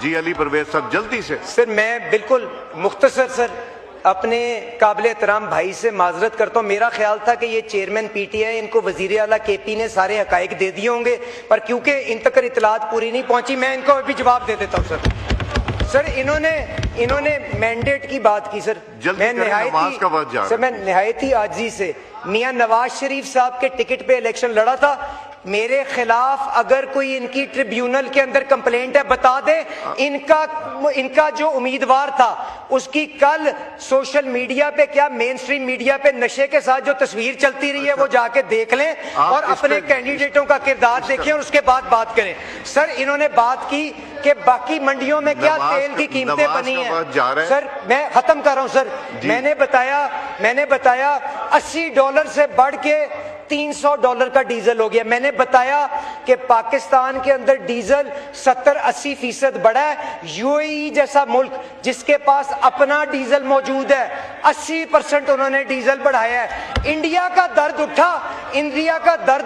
जी अली परवेज साहब जल्दी से। सर मैं बिल्कुल मुख्तसर सर अपने काबिल एहतराम भाई से माजरत करता हूँ। मेरा ख्याल था कि ये चेयरमैन पीटीआई इनको वजीर आला केपी ने सारे हकाइक दे दिए होंगे, पर क्योंकि इन तक इतलात पूरी नहीं पहुंची, मैं इनको अभी जवाब दे देता हूँ। सर इन्होंने मैंडेट की बात की सर, मैं निहायत ही आजी से मियां नवाज शरीफ साहब के टिकट पे इलेक्शन लड़ा था। मेरे खिलाफ अगर कोई इनकी ट्रिब्यूनल के अंदर कंप्लेंट है बता दे। इनका जो उम्मीदवार था उसकी कल सोशल मीडिया पे, क्या मेन स्ट्रीम मीडिया पे नशे के साथ जो तस्वीर चलती रही है वो जाके देख लें और अपने कैंडिडेटों का किरदार देखें और उसके बाद बात करें। सर इन्होंने बात की कि बाकी मंडियों में क्या तेल की कीमतें बनी हैं। सर मैं खत्म कर रहा हूं सर। मैंने बताया $80 से बढ़ के $300 का डीजल हो गया। मैंने बताया कि पाकिस्तान के अंदर डीजल 70-80% बढ़ा है। यूएई जैसा मुल्क जिसके पास अपना डीजल मौजूद है 80% उन्होंने डीजल बढ़ाया है। इंडिया का दर्द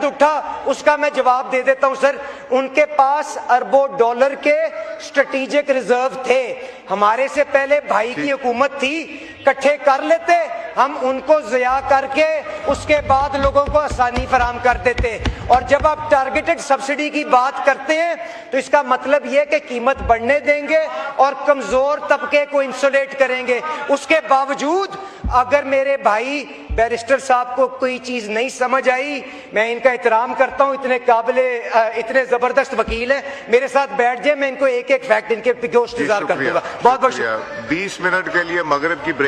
उठा, उसका मैं जवाब दे देता हूं सर। उनके पास अरबों डॉलर के स्ट्रेटेजिक रिजर्व थे। हमारे से पहले भाई की हुकूमत थी, इकट्ठे कर लेते, हम उनको ज़िया करके उसके बाद लोगों को आसानी फराम कर देते। और जब आप टारगेटेड सब्सिडी की बात करते हैं तो इसका मतलब यह कि कीमत बढ़ने देंगे और कमजोर तबके को इंसुलेट करेंगे। उसके बावजूद अगर मेरे भाई बैरिस्टर साहब को कोई चीज नहीं समझ आई, मैं इनका एहतराम करता हूं, इतने जबरदस्त वकील हैं, मेरे साथ बैठ जाए, मैं इनको एक एक फैक्ट इनके गोश्त कर दूंगा। बहुत बहुत 20 मिनट के लिए मगरिब की